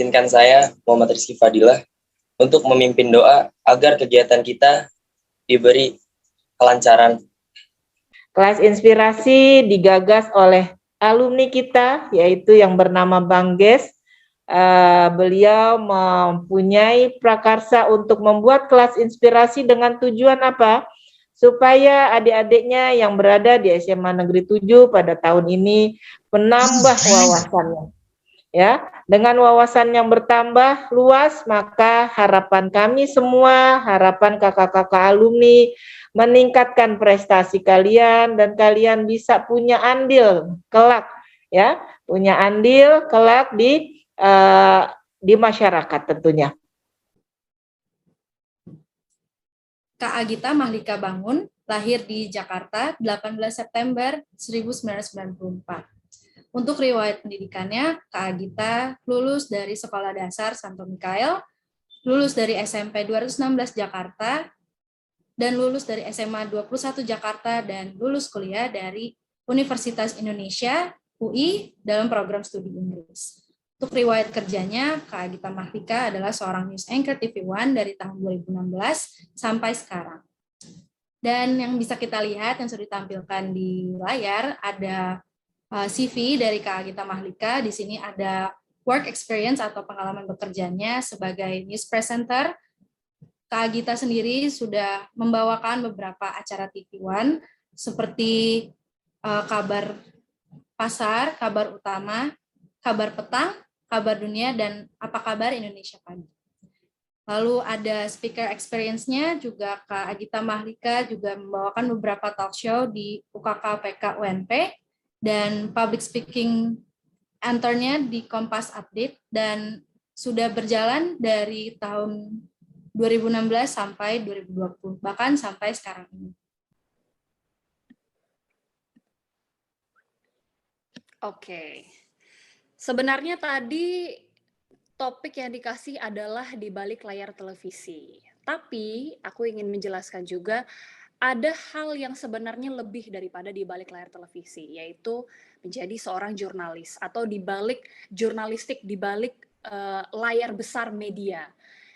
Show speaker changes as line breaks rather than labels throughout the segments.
izinkan saya, Muhammad Rizky Fadilah, untuk memimpin doa agar kegiatan kita diberi kelancaran.
Kelas inspirasi digagas oleh alumni kita, yaitu yang bernama Bang Ges. Beliau mempunyai prakarsa untuk membuat kelas inspirasi dengan tujuan apa? Supaya adik-adiknya yang berada di SMA Negeri 7 pada tahun ini menambah wawasannya. Ya, dengan wawasan yang bertambah luas, maka harapan kami semua, harapan kakak-kakak alumni meningkatkan prestasi kalian dan kalian bisa punya andil kelak, ya, punya andil kelak di masyarakat tentunya.
Kak Agita Mahlika Bangun lahir di Jakarta 18 September 1994. Untuk riwayat pendidikannya, Kak Agita lulus dari Sekolah Dasar Santo Mikael, lulus dari SMP 216 Jakarta, dan lulus dari SMA 21 Jakarta, dan lulus kuliah dari Universitas Indonesia, UI, dalam program studi Inggris. Untuk riwayat kerjanya, Kak Agita Mahlika adalah seorang news anchor TV One dari tahun 2016 sampai sekarang. Dan yang bisa kita lihat, yang sudah ditampilkan di layar, ada CV dari Kak Agita Mahlika. Di sini ada work experience atau pengalaman bekerjanya sebagai news presenter. Kak Agita sendiri sudah membawakan beberapa acara TV One seperti Kabar Pasar, Kabar Utama, Kabar Petang, Kabar Dunia, dan Apa Kabar Indonesia Pagi. Lalu ada speaker experience-nya juga Kak Agita Mahlika juga membawakan beberapa talk show di UKK PK UNP, dan public speaking anchor-nya di Kompas Update, dan sudah berjalan dari tahun 2016 sampai 2020, bahkan sampai sekarang ini.
Oke. Sebenarnya tadi topik yang dikasih adalah di balik layar televisi. Tapi aku ingin menjelaskan juga ada hal yang sebenarnya lebih daripada di balik layar televisi, yaitu menjadi seorang jurnalis atau di balik jurnalistik, di balik layar besar media.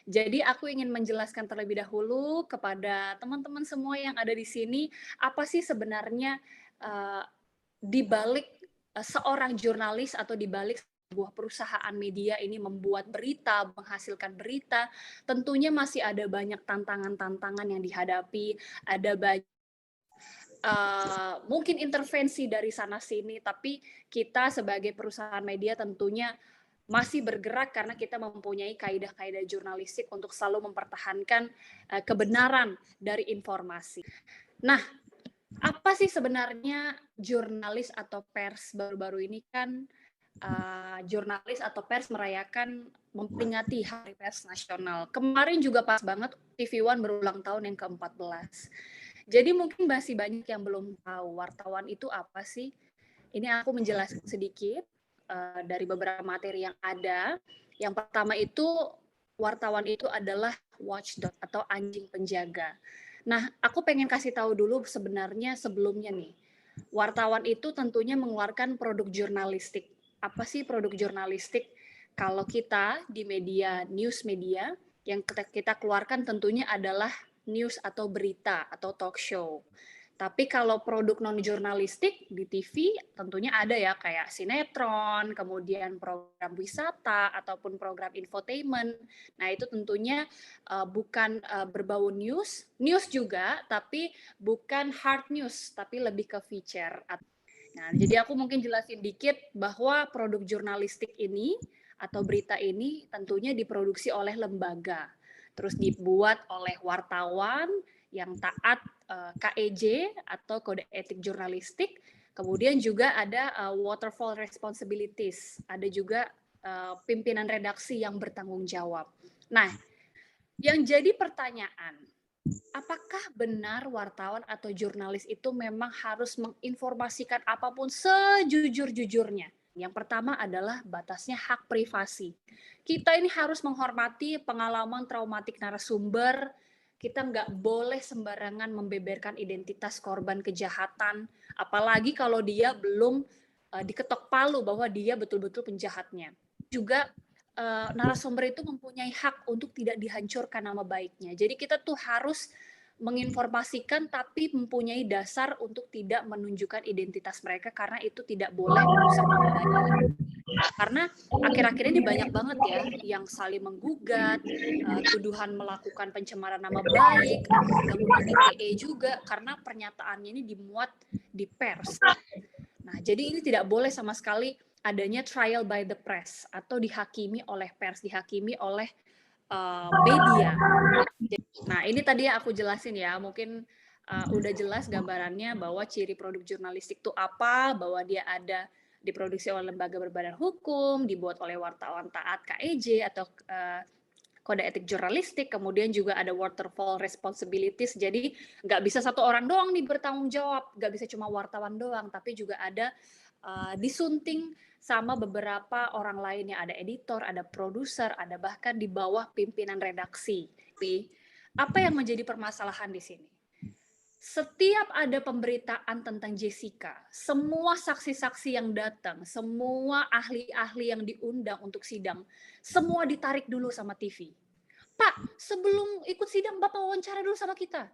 Jadi aku ingin menjelaskan terlebih dahulu kepada teman-teman semua yang ada di sini, apa sih sebenarnya di balik seorang jurnalis atau di balik sebuah perusahaan media ini membuat berita, menghasilkan berita. Tentunya masih ada banyak tantangan-tantangan yang dihadapi, ada banyak mungkin intervensi dari sana sini, tapi kita sebagai perusahaan media tentunya masih bergerak karena kita mempunyai kaidah-kaidah jurnalistik untuk selalu mempertahankan kebenaran dari informasi. Nah, apa sih sebenarnya jurnalis atau pers? Baru-baru ini kan jurnalis atau pers merayakan memperingati Hari Pers Nasional. Kemarin juga pas banget TV One berulang tahun yang ke-14. Jadi mungkin masih banyak yang belum tahu wartawan itu apa sih. Ini aku menjelaskan sedikit dari beberapa materi yang ada. Yang pertama itu, wartawan itu adalah watchdog atau anjing penjaga. Nah, aku pengen kasih tahu dulu sebenarnya sebelumnya nih. Wartawan itu tentunya mengeluarkan produk jurnalistik. Apa sih produk jurnalistik? Kalau kita di media, news media, yang kita keluarkan tentunya adalah news atau berita atau talk show. Tapi kalau produk non-jurnalistik di TV tentunya ada ya, kayak sinetron, kemudian program wisata, ataupun program infotainment. Nah itu tentunya bukan berbau news juga, tapi bukan hard news, tapi lebih ke feature. Nah, jadi aku mungkin jelasin dikit bahwa produk jurnalistik ini atau berita ini tentunya diproduksi oleh lembaga, terus dibuat oleh wartawan yang taat KEJ atau Kode Etik Jurnalistik, kemudian juga ada waterfall responsibilities, ada juga pimpinan redaksi yang bertanggung jawab. Nah, yang jadi pertanyaan, apakah benar wartawan atau jurnalis itu memang harus menginformasikan apapun sejujur-jujurnya? Yang pertama adalah batasnya hak privasi. Kita ini harus menghormati pengalaman traumatik narasumber. Kita nggak boleh sembarangan membeberkan identitas korban kejahatan, apalagi kalau dia belum diketok palu bahwa dia betul-betul penjahatnya. Juga narasumber itu mempunyai hak untuk tidak dihancurkan nama baiknya. Jadi kita tuh harus menginformasikan tapi mempunyai dasar untuk tidak menunjukkan identitas mereka karena itu tidak boleh merusak nama baik. Karena akhir-akhir ini banyak banget ya yang saling menggugat, tuduhan melakukan pencemaran nama baik, ada undang-undang ITE juga karena pernyataannya ini dimuat di pers. Nah, jadi ini tidak boleh sama sekali adanya trial by the press atau dihakimi oleh pers, dihakimi oleh media. Nah, ini tadi yang aku jelasin ya, mungkin udah jelas gambarannya bahwa ciri produk jurnalistik itu apa, bahwa dia ada diproduksi oleh lembaga berbadan hukum, dibuat oleh wartawan taat KEJ atau kode etik jurnalistik, kemudian juga ada waterfall responsibilities, jadi nggak bisa satu orang doang nih bertanggung jawab, nggak bisa cuma wartawan doang, tapi juga ada disunting sama beberapa orang lainnya, ada editor, ada produser, ada bahkan di bawah pimpinan redaksi. Apa yang menjadi permasalahan di sini? Setiap ada pemberitaan tentang Jessica, semua saksi-saksi yang datang, semua ahli-ahli yang diundang untuk sidang, semua ditarik dulu sama TV. Pak, sebelum ikut sidang, Bapak wawancara dulu sama kita.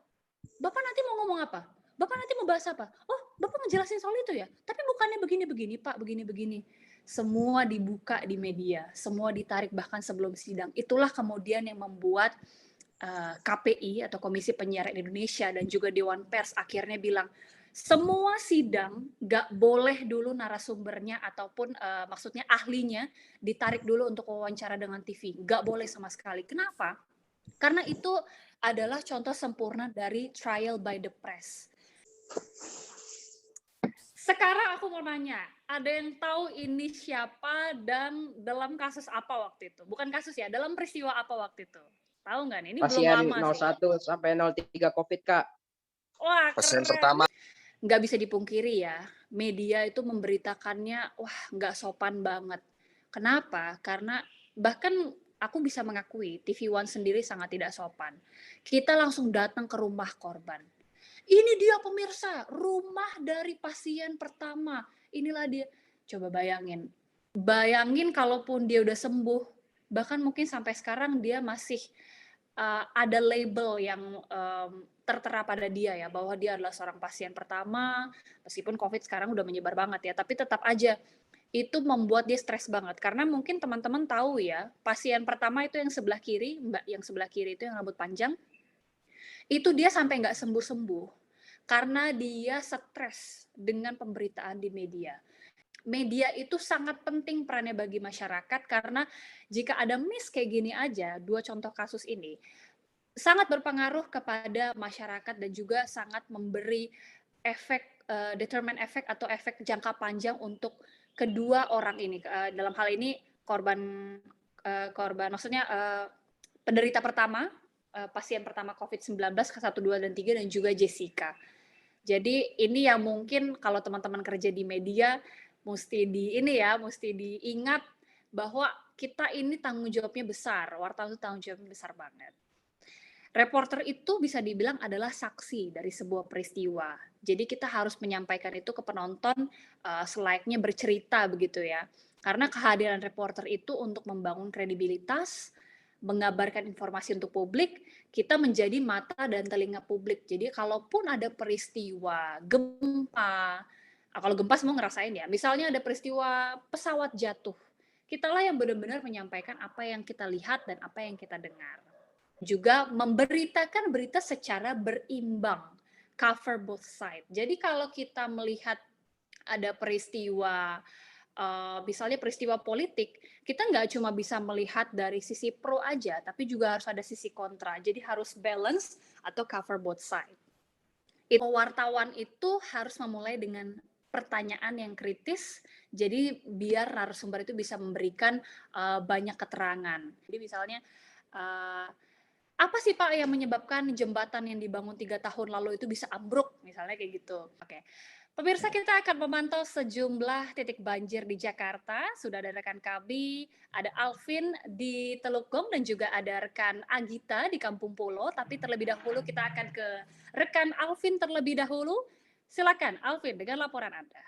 Bapak nanti mau ngomong apa? Bapak nanti mau bahas apa? Oh, Bapak ngejelasin soal itu ya? Tapi bukannya begini-begini, Pak, begini-begini. Semua dibuka di media, semua ditarik bahkan sebelum sidang. Itulah kemudian yang membuat KPI atau Komisi Penyiaran Indonesia dan juga Dewan Pers akhirnya bilang semua sidang nggak boleh dulu narasumbernya ataupun maksudnya ahlinya ditarik dulu untuk wawancara dengan TV, nggak boleh sama sekali. Kenapa? Karena itu adalah contoh sempurna dari trial by the press. Sekarang aku mau nanya, ada yang tahu ini siapa dan dalam kasus apa waktu itu? Bukan kasus ya, dalam peristiwa apa waktu itu? Tahu nggak nih? Ini
pasien
belum lama
01 sampai 03 COVID, Kak.
Wah,
Pasien
keren.
pertama.
Nggak bisa dipungkiri ya, media itu memberitakannya, wah nggak sopan banget. Kenapa? Karena bahkan aku bisa mengakui, TV One sendiri sangat tidak sopan. Kita langsung datang ke rumah korban. Ini dia pemirsa, rumah dari pasien pertama. Inilah dia. Coba bayangin. Bayangin kalaupun dia udah sembuh, bahkan mungkin sampai sekarang dia masih ada label yang tertera pada dia ya, bahwa dia adalah seorang pasien pertama, meskipun COVID sekarang udah menyebar banget ya, tapi tetap aja itu membuat dia stres banget. Karena mungkin teman-teman tahu ya, pasien pertama itu yang sebelah kiri, Mbak yang sebelah kiri itu yang rambut panjang, itu dia sampai nggak sembuh-sembuh, karena dia stres dengan pemberitaan di media. Media itu sangat penting perannya bagi masyarakat karena jika ada miss kayak gini aja, dua contoh kasus ini sangat berpengaruh kepada masyarakat dan juga sangat memberi efek determinant efek atau efek jangka panjang untuk kedua orang ini. Dalam hal ini korban maksudnya penderita pertama, pasien pertama COVID-19 ke 1, 2 dan 3 dan juga Jessica. Jadi ini yang mungkin kalau teman-teman kerja di media mesti diingat bahwa kita ini tanggung jawabnya besar, wartawan itu tanggung jawabnya besar banget. Reporter itu bisa dibilang adalah saksi dari sebuah peristiwa. Jadi kita harus menyampaikan itu ke penonton selayaknya bercerita begitu ya. Karena kehadiran reporter itu untuk membangun kredibilitas, mengabarkan informasi untuk publik, kita menjadi mata dan telinga publik. Jadi kalaupun ada peristiwa gempa, kalau gempa semua ngerasain ya, misalnya ada peristiwa pesawat jatuh, kitalah yang benar-benar menyampaikan apa yang kita lihat dan apa yang kita dengar. Juga memberitakan berita secara berimbang, cover both side. Jadi kalau kita melihat ada peristiwa, misalnya peristiwa politik, kita nggak cuma bisa melihat dari sisi pro aja, tapi juga harus ada sisi kontra. Jadi harus balance atau cover both side. Wartawan itu harus memulai dengan pertanyaan yang kritis, jadi biar narasumber itu bisa memberikan banyak keterangan. Jadi misalnya, apa sih Pak yang menyebabkan jembatan yang dibangun 3 tahun lalu itu bisa ambruk, misalnya kayak gitu. Oke. Pemirsa, kita akan memantau sejumlah titik banjir di Jakarta. Sudah ada rekan kami, ada Alvin di Teluk Gong dan juga ada rekan Agita di Kampung Pulo. Tapi terlebih dahulu kita akan ke rekan Alvin terlebih dahulu. Silakan Alvin dengan laporan Anda.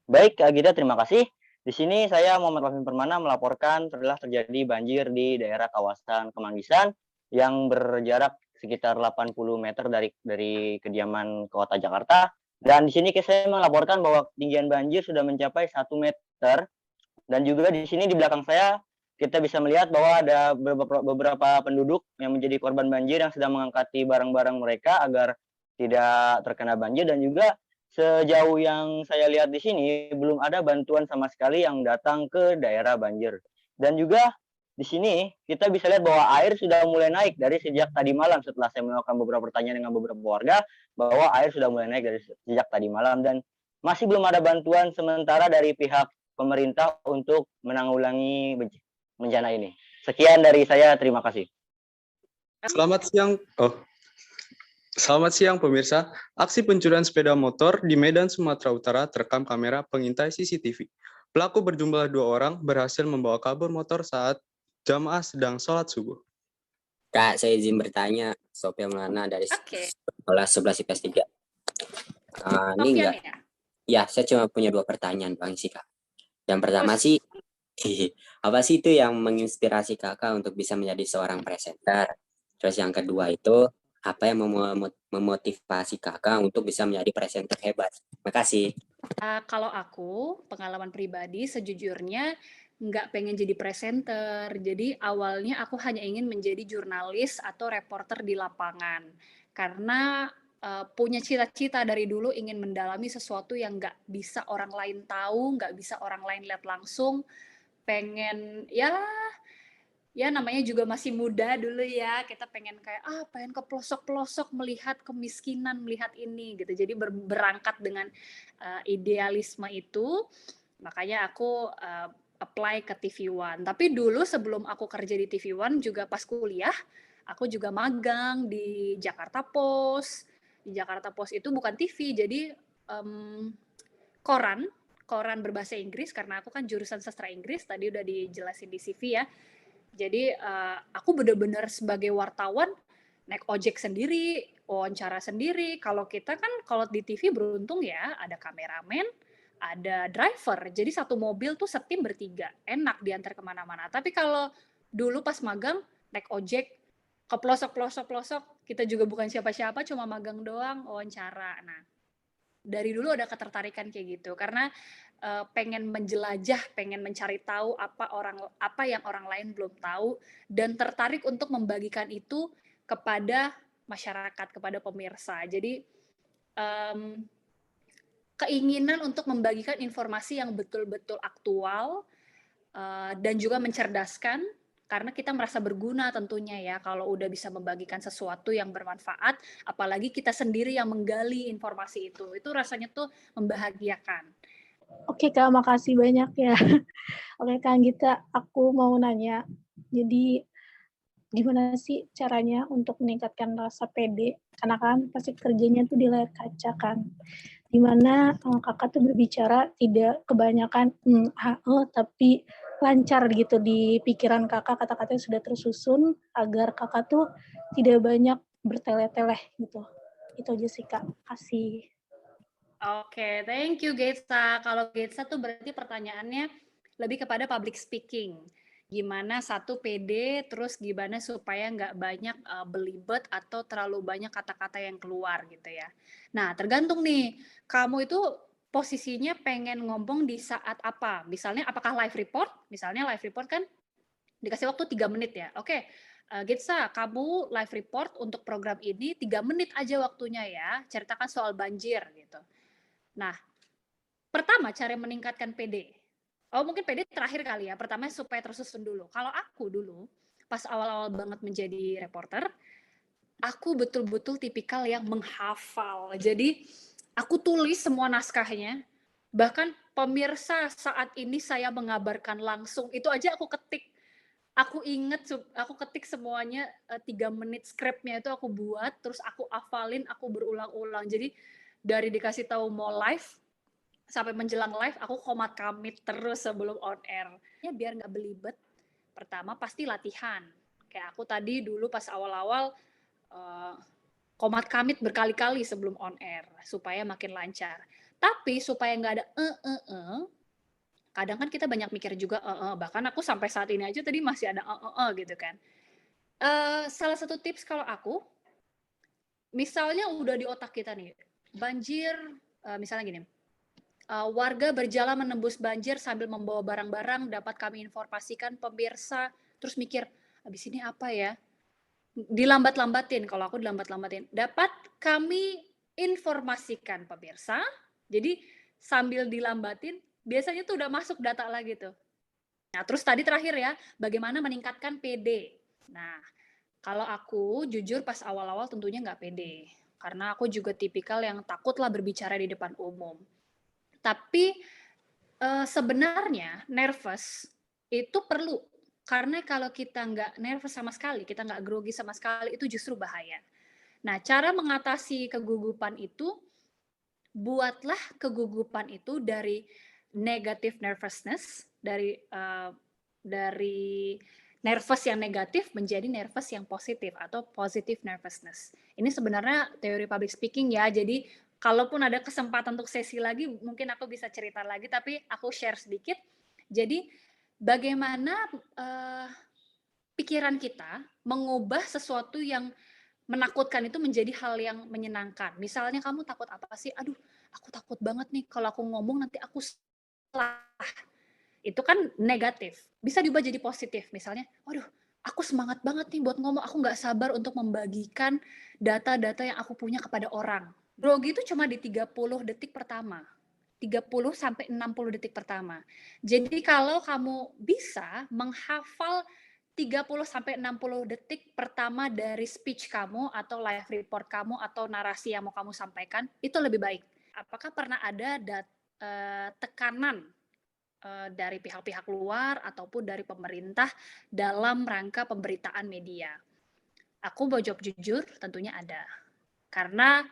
Baik, Kak Gita, terima kasih.
Di sini saya Muhammad Wahmi Permana melaporkan telah terjadi banjir di daerah kawasan Kemanggisan yang berjarak sekitar 80 meter dari kediaman Kota Jakarta. Dan di sini saya melaporkan bahwa ketinggian banjir sudah mencapai 1 meter. Dan juga di sini di belakang saya kita bisa melihat bahwa ada beberapa penduduk yang menjadi korban banjir yang sedang mengangkati barang-barang mereka agar tidak terkena banjir. Dan juga sejauh yang saya lihat di sini belum ada bantuan sama sekali yang datang ke daerah banjir. Dan juga di sini kita bisa lihat bahwa air sudah mulai naik dari sejak tadi malam. Setelah saya melakukan beberapa pertanyaan dengan beberapa warga, bahwa air sudah mulai naik dari sejak tadi malam dan masih belum ada bantuan sementara dari pihak pemerintah untuk menanggulangi bencana ini. Sekian dari saya, terima kasih.
Selamat siang pemirsa. Aksi pencurian sepeda motor di Medan, Sumatera Utara terekam kamera pengintai CCTV. Pelaku berjumlah 2 orang berhasil membawa kabur motor saat jamaah sedang sholat subuh.
Kak, saya izin bertanya. Sophia Maulana dari kelas 11 IPS 3. Ini enggak. Ya, saya cuma punya 2 pertanyaan Bang sih, Kak. Yang pertama sih, apa sih itu yang menginspirasi Kakak untuk bisa menjadi seorang presenter? Terus yang kedua itu, apa yang memotivasi Kakak untuk bisa menjadi presenter hebat? Makasih.
Kalau aku, pengalaman pribadi sejujurnya nggak pengen jadi presenter. Jadi awalnya aku hanya ingin menjadi jurnalis atau reporter di lapangan. Karena punya cita-cita dari dulu ingin mendalami sesuatu yang nggak bisa orang lain tahu, nggak bisa orang lain lihat langsung. Pengen ya namanya juga masih muda dulu ya, kita pengen ke pelosok-pelosok melihat kemiskinan, melihat ini gitu. Jadi berangkat dengan idealisme itu, makanya aku apply ke TV One. Tapi dulu sebelum aku kerja di TV One juga pas kuliah, aku juga magang di Jakarta Post. Di Jakarta Post itu bukan TV, jadi koran berbahasa Inggris, karena aku kan jurusan sastra Inggris, tadi udah dijelasin di CV ya. Jadi aku benar-benar sebagai wartawan naik ojek sendiri, wawancara sendiri. Kalau kita kan kalau di TV beruntung ya ada kameramen, ada driver. Jadi satu mobil tuh setim bertiga, enak diantar kemana-mana. Tapi kalau dulu pas magang naik ojek ke pelosok-pelosok, kita juga bukan siapa-siapa, cuma magang doang, wawancara. Nah, dari dulu ada ketertarikan kayak gitu karena pengen menjelajah, pengen mencari tahu apa yang orang lain belum tahu dan tertarik untuk membagikan itu kepada masyarakat, kepada pemirsa. Jadi keinginan untuk membagikan informasi yang betul-betul aktual dan juga mencerdaskan, karena kita merasa berguna tentunya ya kalau udah bisa membagikan sesuatu yang bermanfaat, apalagi kita sendiri yang menggali informasi itu rasanya tuh membahagiakan.
Oke Kak, makasih banyak ya. Oke Kak Anggita, aku mau nanya, jadi gimana sih caranya untuk meningkatkan rasa pede? Karena kan pasti kerjanya tuh di layar kaca kan, dimana kakak tuh berbicara tidak kebanyakan tapi lancar gitu di pikiran kakak, kata-katanya sudah tersusun agar kakak tuh tidak banyak bertele-tele gitu. Itu aja sih Kak, kasih.
Oke, thank you Getsa. Kalau Getsa tuh berarti pertanyaannya lebih kepada public speaking. Gimana satu pede, terus gimana supaya nggak banyak belibet atau terlalu banyak kata-kata yang keluar gitu ya. Nah, tergantung nih, kamu itu posisinya pengen ngomong di saat apa? Misalnya apakah live report? Misalnya live report kan dikasih waktu 3 menit ya. Oke, Getsa, kamu live report untuk program ini 3 menit aja waktunya ya. Ceritakan soal banjir gitu. Nah, pertama cara meningkatkan PD. Mungkin PD terakhir kali ya. Pertama supaya tersusun dulu. Kalau aku dulu, pas awal-awal banget menjadi reporter, aku betul-betul tipikal yang menghafal. Jadi, aku tulis semua naskahnya. Bahkan pemirsa saat ini saya mengabarkan langsung, itu aja aku ketik. Aku inget, aku ketik semuanya 3 menit skripnya itu aku buat, terus aku hafalin, aku berulang-ulang. Jadi, dari dikasih tahu mau live sampai menjelang live aku komat kamit terus sebelum on air. Ya biar nggak belibet. Pertama pasti latihan. Kayak aku tadi dulu pas awal-awal komat kamit berkali-kali sebelum on air supaya makin lancar. Tapi supaya nggak ada kadang kan kita banyak mikir juga, bahkan aku sampai saat ini aja tadi masih ada gitu kan. Salah satu tips kalau aku, misalnya udah di otak kita nih, banjir, misalnya gini, warga berjalan menembus banjir sambil membawa barang-barang, dapat kami informasikan pemirsa, terus mikir, habis ini apa ya? Dilambat-lambatin, kalau aku dilambat-lambatin. Dapat kami informasikan pemirsa, jadi sambil dilambatin, biasanya tuh udah masuk data lagi tuh. Nah, terus tadi terakhir ya, bagaimana meningkatkan PD. Nah, kalau aku jujur pas awal-awal tentunya nggak pede, karena aku juga tipikal yang takutlah berbicara di depan umum. Tapi sebenarnya nervous itu perlu, karena kalau kita nggak nervous sama sekali, kita nggak grogi sama sekali, itu justru bahaya. Nah, cara mengatasi kegugupan itu, buatlah kegugupan itu dari negative nervousness, dari nervous yang negatif menjadi nervous yang positif atau positive nervousness. Ini sebenarnya teori public speaking ya, jadi kalaupun ada kesempatan untuk sesi lagi, mungkin aku bisa cerita lagi, tapi aku share sedikit. Jadi bagaimana pikiran kita mengubah sesuatu yang menakutkan itu menjadi hal yang menyenangkan. Misalnya kamu takut apa sih? Aduh, aku takut banget nih kalau aku ngomong nanti aku salah. Itu kan negatif. Bisa diubah jadi positif. Misalnya, waduh, aku semangat banget nih buat ngomong. Aku nggak sabar untuk membagikan data-data yang aku punya kepada orang. Grogi itu cuma di 30 detik pertama. 30 sampai 60 detik pertama. Jadi kalau kamu bisa menghafal 30 sampai 60 detik pertama dari speech kamu atau live report kamu atau narasi yang mau kamu sampaikan, itu lebih baik. Apakah pernah ada tekanan dari pihak-pihak luar ataupun dari pemerintah dalam rangka pemberitaan media? Aku mau jawab jujur, tentunya ada. Karena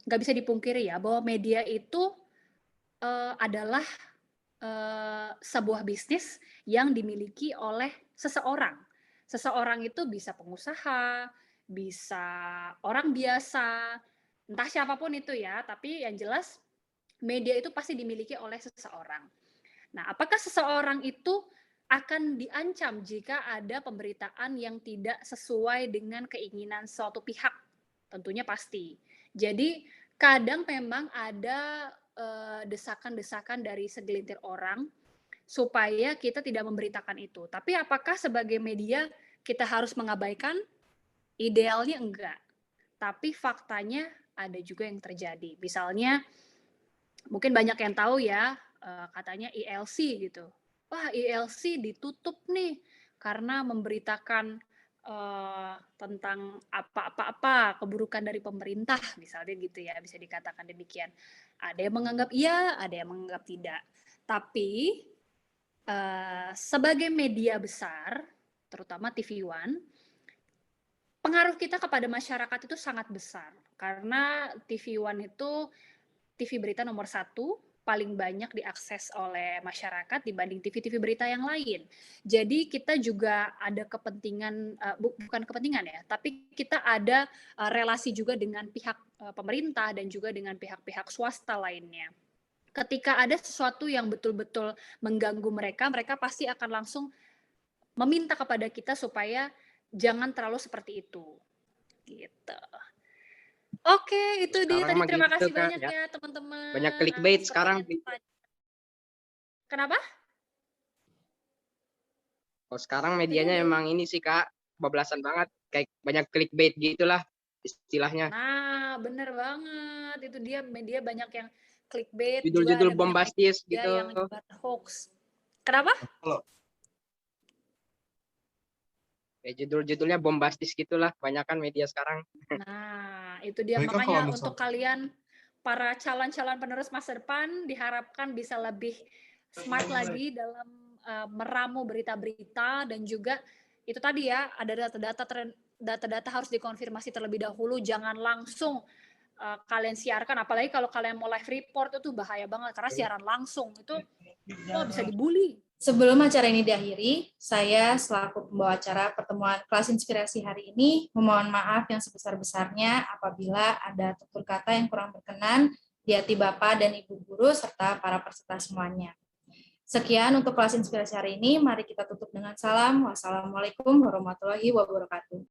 nggak bisa dipungkiri ya bahwa media itu adalah sebuah bisnis yang dimiliki oleh seseorang. Seseorang itu bisa pengusaha, bisa orang biasa, entah siapapun itu ya, tapi yang jelas media itu pasti dimiliki oleh seseorang. Nah, apakah seseorang itu akan diancam jika ada pemberitaan yang tidak sesuai dengan keinginan suatu pihak? Tentunya pasti. Jadi, kadang memang ada desakan-desakan dari segelintir orang supaya kita tidak memberitakan itu. Tapi apakah sebagai media kita harus mengabaikan? Idealnya enggak. Tapi faktanya ada juga yang terjadi. Misalnya, mungkin banyak yang tahu ya, katanya ILC gitu. Wah, ILC ditutup nih karena memberitakan tentang apa-apa keburukan dari pemerintah, misalnya gitu ya, bisa dikatakan demikian. Ada yang menganggap iya, ada yang menganggap tidak. Tapi sebagai media besar, terutama TV One, pengaruh kita kepada masyarakat itu sangat besar. Karena TV One itu TV berita nomor 1, paling banyak diakses oleh masyarakat dibanding TV-TV berita yang lain. Jadi kita juga ada kepentingan, bukan kepentingan ya, tapi kita ada relasi juga dengan pihak pemerintah dan juga dengan pihak-pihak swasta lainnya. Ketika ada sesuatu yang betul-betul mengganggu mereka, mereka pasti akan langsung meminta kepada kita supaya jangan terlalu seperti itu. Gitu. Oke, itu dia tadi. Terima kasih banyak ya teman-teman.
Banyak clickbait sekarang.
Kenapa?
Oh, sekarang medianya emang ini sih Kak, kebablasan banget. Kayak banyak clickbait gitulah istilahnya.
Nah, bener banget. Itu dia, media banyak yang clickbait.
Judul-judul bombastis gitu.
Yang nyebar hoax. Kenapa?
Kayak judul-judulnya bombastis gitulah, kebanyakan media sekarang.
Nah, itu dia. Makanya untuk kalian para calon-calon penerus masa depan diharapkan bisa lebih smart lagi dalam meramu berita-berita, dan juga itu tadi ya, ada data-data harus dikonfirmasi terlebih dahulu, jangan langsung kalian siarkan, apalagi kalau kalian mau live report itu bahaya banget karena siaran langsung itu bisa dibully.
Sebelum acara ini diakhiri, saya selaku pembawa acara pertemuan kelas inspirasi hari ini memohon maaf yang sebesar-besarnya apabila ada tutur kata yang kurang berkenan di hati Bapak dan Ibu guru serta para peserta semuanya. Sekian untuk kelas inspirasi hari ini. Mari kita tutup dengan salam. Wassalamualaikum warahmatullahi wabarakatuh.